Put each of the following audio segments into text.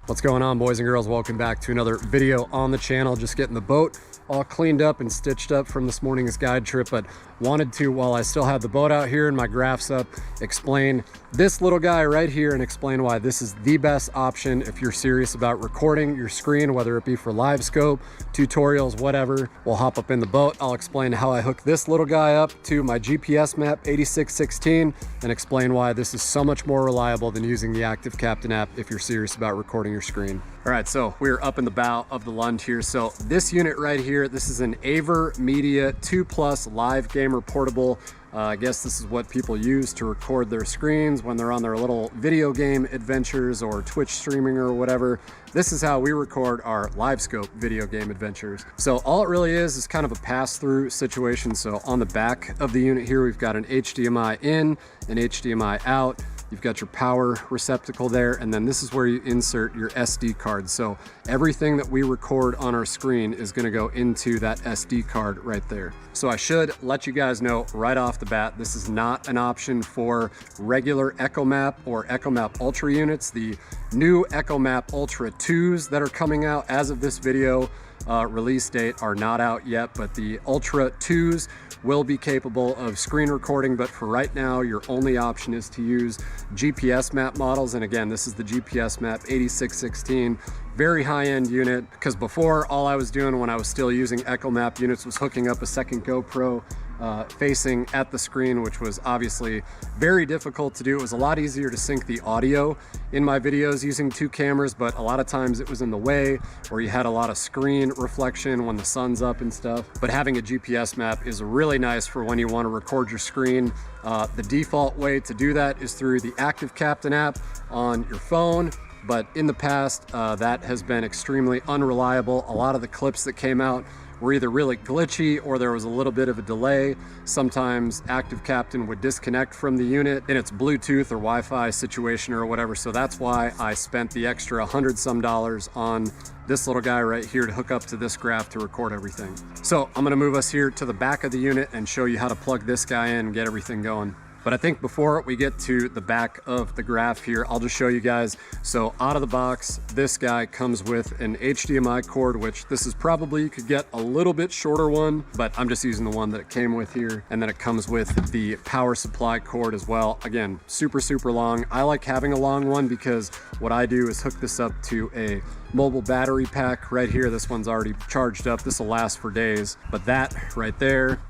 What's going on, boys and girls? Welcome back to another video on the channel. Just getting the boat all cleaned up and stitched up from this morning's guide trip, but wanted to, while I still have the boat out here and my graphs up, explain this little guy right here and explain why this is the best option if you're serious about recording your screen, whether it be for live scope, tutorials, whatever. We'll hop up in the boat. I'll explain how I hook this little guy up to my GPSMap 8616 and explain why this is so much more reliable than using the Active Captain app if you're serious about recording your screen. All right, so we're up in the bow of the Lund here. So this unit right here, this is an AverMedia 2+ live gamer portable. I guess this is what people use to record their screens when they're on their little video game adventures or Twitch streaming or whatever. This is how we record our live scope video game adventures. So all it really is kind of a pass-through situation. So on the back of the unit here, we've got an HDMI in, an HDMI out. You've got your power receptacle there, and then this is where you insert your SD card. So everything that we record on our screen is gonna go into that SD card right there. So I should let you guys know right off the bat, this is not an option for regular Echomap or Echomap Ultra units. The new Echomap Ultra 2s that are coming out as of this video release date are not out yet, but the Ultra 2s will be capable of screen recording. But for right now, your only option is to use GPSMap models. And again, this is the GPSMap 8616, very high-end unit, because before all I was doing when I was still using Echomap units was hooking up a second GoPro facing at the screen, which was obviously very difficult to do. It was a lot easier to sync the audio in my videos using two cameras, but a lot of times it was in the way, or you had a lot of screen reflection when the sun's up and stuff. But having a GPS map is really nice for when you want to record your screen. The default way to do that is through the Active Captain app on your phone. But in the past, that has been extremely unreliable. A lot of the clips that came out were either really glitchy or there was a little bit of a delay. Sometimes Active Captain would disconnect from the unit in its Bluetooth or Wi-Fi situation or whatever. So that's why I spent the extra $100-some on this little guy right here to hook up to this graph to record everything. So I'm gonna move us here to the back of the unit and show you how to plug this guy in and get everything going. But I think before we get to the back of the graph here, I'll just show you guys. So out of the box, this guy comes with an HDMI cord, which this is probably, you could get a little bit shorter one, but I'm just using the one that it came with here. And then it comes with the power supply cord as well. Again, super, super long. I like having a long one because what I do is hook this up to a mobile battery pack right here. This one's already charged up. This will last for days, but that right there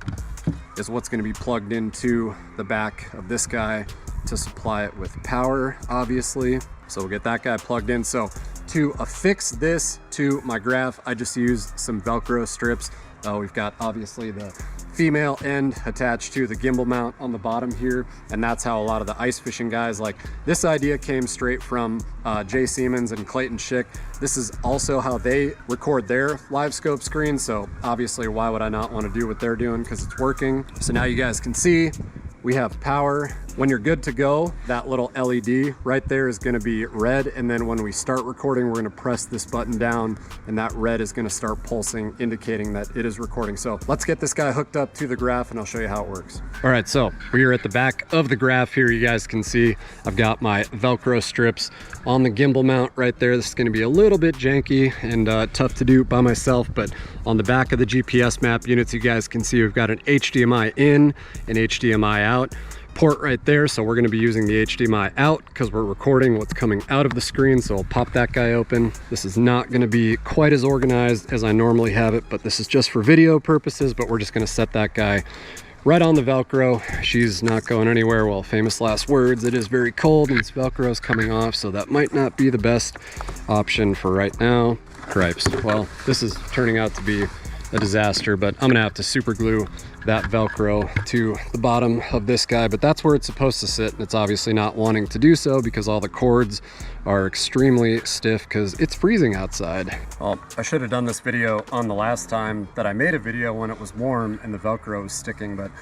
is what's going to be plugged into the back of this guy to supply it with power, obviously. So we'll get that guy plugged in. So to affix this to my graph, I just used some Velcro strips. We've got obviously the female end attached to the gimbal mount on the bottom here, and that's how a lot of the ice fishing guys, like, this idea came straight from Jay Siemens and Clayton Schick. This is also how they record their live scope screens, so obviously why would I not want to do what they're doing, because it's working. So now you guys can see we have power. When you're good to go, that little LED right there is gonna be red, and then when we start recording, we're gonna press this button down and that red is gonna start pulsing, indicating that it is recording. So let's get this guy hooked up to the graph and I'll show you how it works. All right, so we are at the back of the graph here. You guys can see I've got my Velcro strips on the gimbal mount right there. This is gonna be a little bit janky and tough to do by myself, but on the back of the GPSMap units, you guys can see we've got an HDMI in and HDMI out port right there. So we're going to be using the HDMI out because we're recording what's coming out of the screen. So I'll pop that guy open. This is not going to be quite as organized as I normally have it, but this is just for video purposes. But we're just going to set that guy right on the Velcro. She's not going anywhere. Well, famous last words, it is very cold and this Velcro is coming off, so that might not be the best option for right now. Cripes. Well, this is turning out to be a disaster, but I'm gonna have to super glue that Velcro to the bottom of this guy, but that's where it's supposed to sit, and it's obviously not wanting to do so because all the cords are extremely stiff because it's freezing outside. Well, I should have done this video on the last time that I made a video when it was warm and the Velcro was sticking, but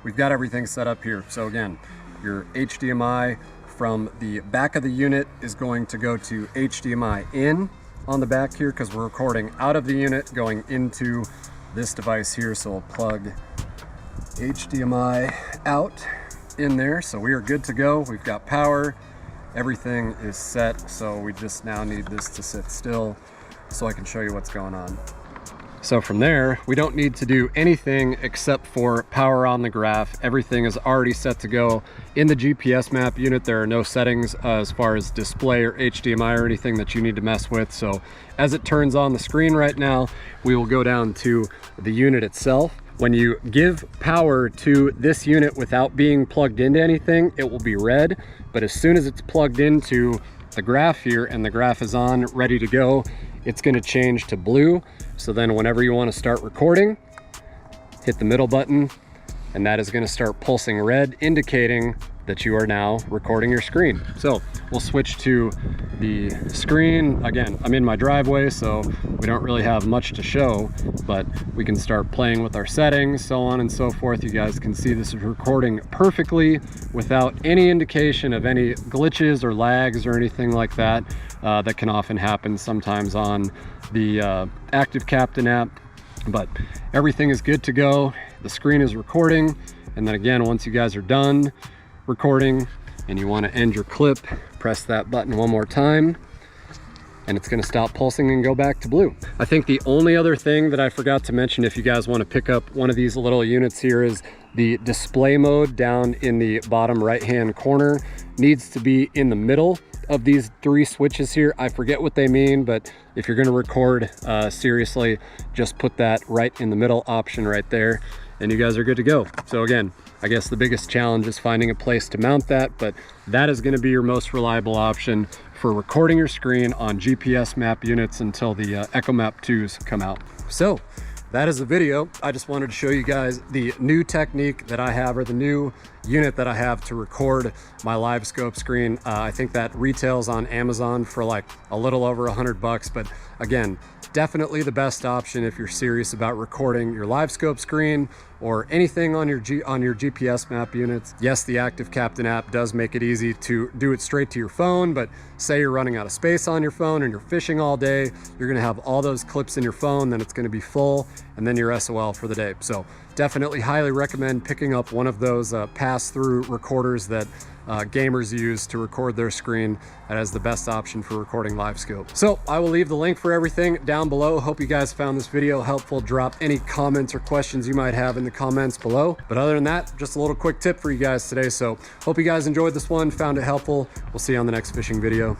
we've got everything set up here. So again, your HDMI from the back of the unit is going to go to HDMI in on the back here because we're recording out of the unit going into this device here. So we'll plug HDMI out in there. So we are good to go. We've got power. everything is set. So we just now need this to sit still so I can show you what's going on. So from there, we don't need to do anything except for power on the graph. Everything is already set to go. In the GPSMap unit, there are no settings as far as display or HDMI or anything that you need to mess with. So as it turns on the screen right now, we will go down to the unit itself. When you give power to this unit without being plugged into anything, it will be red. But as soon as it's plugged into the graph here and the graph is on, ready to go, it's going to change to blue. So then whenever you want to start recording, hit the middle button, and that is going to start pulsing red, indicating that you are now recording your screen. So we'll switch to the screen. Again, I'm in my driveway, so we don't really have much to show, but we can start playing with our settings, so on and so forth. You guys can see this is recording perfectly without any indication of any glitches or lags or anything like that. That can often happen sometimes on the Active Captain app, but everything is good to go. The screen is recording, and then again, once you guys are done recording and you want to end your clip, press that button one more time and it's going to stop pulsing and go back to blue. I think the only other thing that I forgot to mention, if you guys want to pick up one of these little units here, is the display mode down in the bottom right hand corner needs to be in the middle of these three switches here. I forget what they mean, but if you're going to record seriously, just put that right in the middle option right there and you guys are good to go. So again, I guess the biggest challenge is finding a place to mount that, but that is going to be your most reliable option for recording your screen on GPSMap units until the Echomap 2s come out. So that is the video. I just wanted to show you guys the new technique that I have, or the new unit that I have to record my live scope screen. I think that retails on Amazon for like a little over $100, but again, definitely the best option if you're serious about recording your live scope screen or anything on your GPSMap units. Yes, the Active Captain app does make it easy to do it straight to your phone, but say you're running out of space on your phone and you're fishing all day, you're gonna have all those clips in your phone, then it's gonna be full, and then you're SOL for the day. So definitely highly recommend picking up one of those pass-through recorders that gamers use to record their screen. That is the best option for recording live scope. So I will leave the link for everything down below. Hope you guys found this video helpful. Drop any comments or questions you might have in the comments below. But other than that, just a little quick tip for you guys today. So hope you guys enjoyed this one, found it helpful. We'll see you on the next fishing video.